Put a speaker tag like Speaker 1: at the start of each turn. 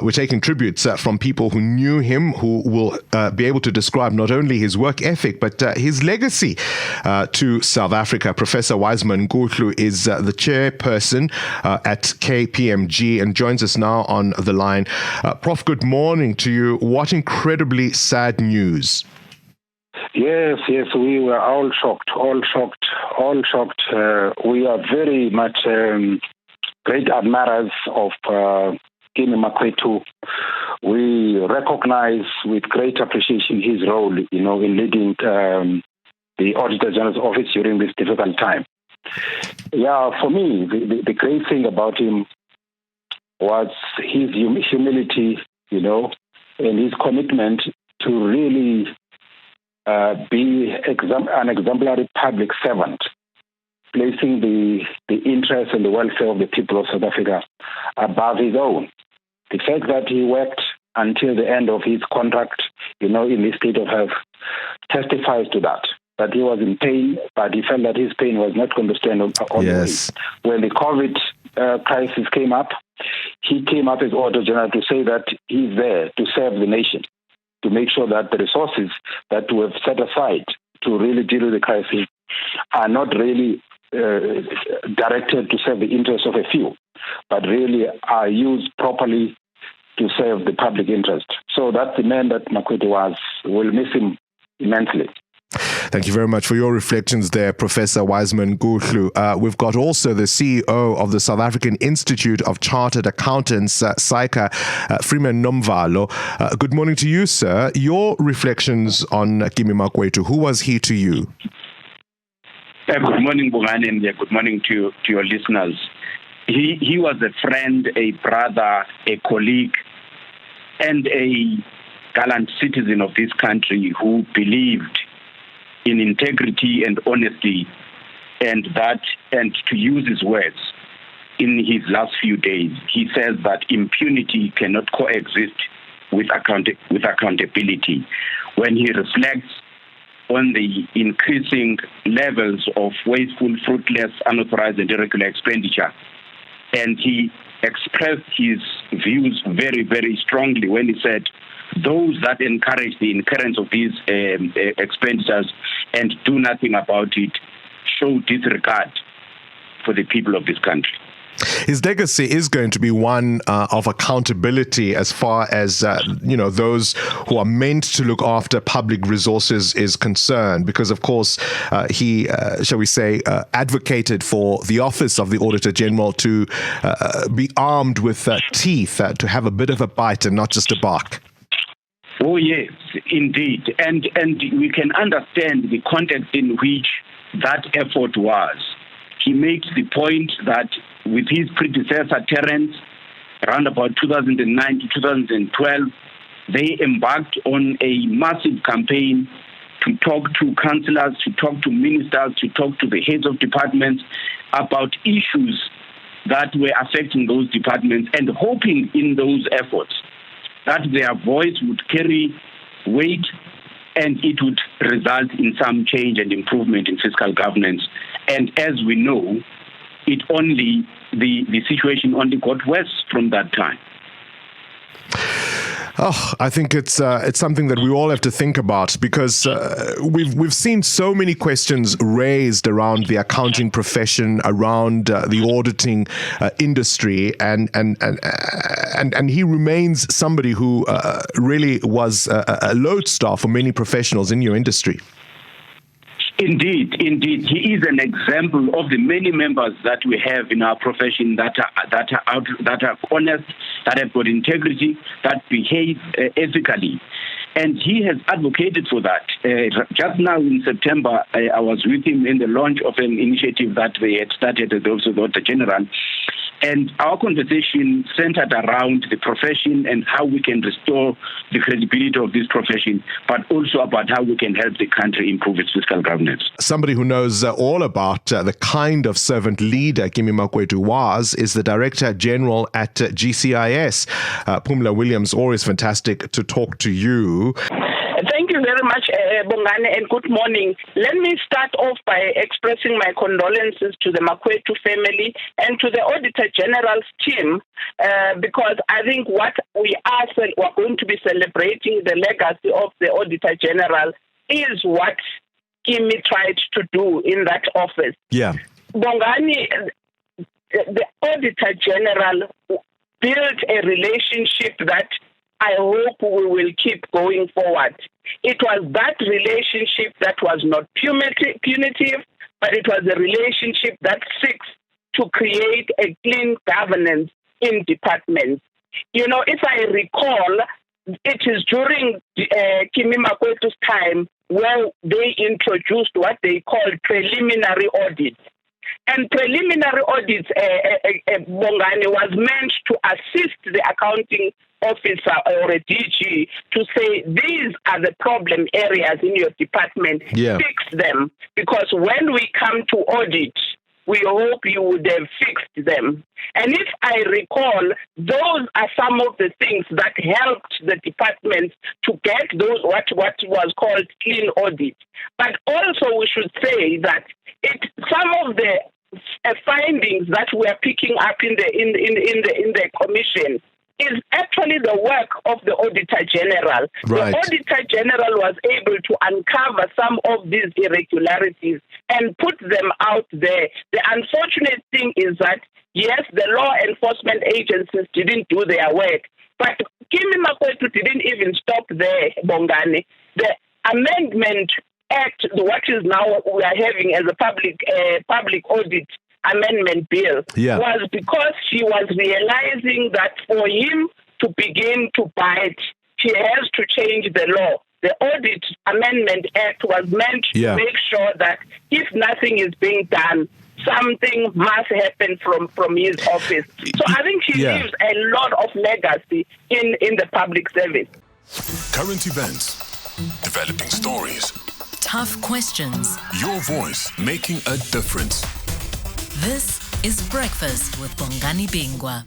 Speaker 1: we're taking tributes from people who knew him, who will be able to describe not only his work ethic, but his legacy to South Africa. Professor Wiseman Nkutlu is the chairperson at KPMG and joins us now on the line. Prof, good morning to you. What incredibly sad news.
Speaker 2: Yes, we were all shocked. We are very much great admirers of Kimi Makwetu. We recognize with great appreciation his role, in leading the Auditor General's office during this difficult time. Yeah, for me, the great thing about him was his humility, and his commitment to really be an exemplary public servant, placing the interests and the welfare of the people of South Africa above his own. The fact that he worked until the end of his contract, in the state of health, testifies to that he was in pain, but he felt that his pain was not going to stand on the way. When the COVID crisis came up, he came up as Auditor General to say that he's there to serve the nation, to make sure that the resources that we have set aside to really deal with the crisis are not really directed to serve the interests of a few, but really are used properly to serve the public interest. So that's the man that Makwetu was. We'll miss him immensely.
Speaker 1: Thank you very much for your reflections there, Professor Wiseman Nkutlu. We've got also the CEO of the South African Institute of Chartered Accountants, SAICA, Freeman Nomvalo. Good morning to you, sir. Your reflections on Kimi Makwetu. Who was he to you?
Speaker 3: Good morning, Bongani, and good morning to your listeners. He was a friend, a brother, a colleague, and a gallant citizen of this country who believed in integrity and honesty, and to use his words in his last few days, he says that impunity cannot coexist with accountability. When he reflects on the increasing levels of wasteful, fruitless, unauthorized, and irregular expenditure, and he expressed his views very, very strongly when he said, those that encourage the incurrence of these expenditures and do nothing about it show disregard for the people of this country.
Speaker 1: His legacy is going to be one of accountability as far as, those who are meant to look after public resources is concerned, because, of course, he, advocated for the office of the Auditor General to be armed with teeth, to have a bit of a bite and not just a bark.
Speaker 3: Oh, yes, indeed. And we can understand the context in which that effort was. He makes the point that with his predecessor, Terence, around about 2009 to 2012, they embarked on a massive campaign to talk to councillors, to talk to ministers, to talk to the heads of departments about issues that were affecting those departments, and hoping in those efforts that their voice would carry weight and it would result in some change and improvement in fiscal governance. And as we know, the situation only got worse from that time.
Speaker 1: Oh, I think it's something that we all have to think about, because we've seen so many questions raised around the accounting profession, around the auditing industry, and he remains somebody who really was a lodestar for many professionals in your industry.
Speaker 3: Indeed. He is an example of the many members that we have in our profession that are honest, that have got integrity, that behave ethically. And he has advocated for that. Just now in September, I was with him in the launch of an initiative that they had started at the Office of the Auditor General. And our conversation centered around the profession and how we can restore the credibility of this profession, but also about how we can help the country improve its fiscal governance.
Speaker 1: Somebody who knows all about the kind of servant leader Kimi Makwetu was is the Director General at GCIS. Pumla Williams, always fantastic to talk to you.
Speaker 4: Thank you you very much, Bongani, and good morning. Let me start off by expressing my condolences to the Makwetu family and to the Auditor General's team, because I think what we're going to be celebrating the legacy of the Auditor General is what Kimi tried to do in that office.
Speaker 1: Yeah.
Speaker 4: Bongani, the Auditor General built a relationship that I hope we will keep going forward. It was that relationship that was not punitive, but it was a relationship that seeks to create a clean governance in departments. You know, if I recall, it is during Kimi Makwetu's time where they introduced what they called preliminary audits. And preliminary audits, Bongani, was meant to assist the accounting officer or a DG to say, these are the problem areas in your department, fix them. Because when we come to audit, we hope you would have fixed them. And if I recall, those are some of the things that helped the department to get those what was called clean audit. But also we should say that some of the findings that we are picking up in the commission is actually the work of the Auditor General.
Speaker 1: Right.
Speaker 4: The Auditor General was able to uncover some of these irregularities and put them out there. The unfortunate thing is that, yes, the law enforcement agencies didn't do their work, but Kimi Makwetu didn't even stop there, Bongani. The Amendment Act, what is now we are having as a public audit amendment bill, was because he was realizing that for him to begin to bite, he has to change the law. The Audit Amendment Act was meant to make sure that if nothing is being done, something must happen from his office. So I think he leaves a lot of legacy in the public service.
Speaker 5: Current events, developing stories,
Speaker 6: tough questions,
Speaker 5: your voice making a difference.
Speaker 6: This is Breakfast with Bongani Bingwa.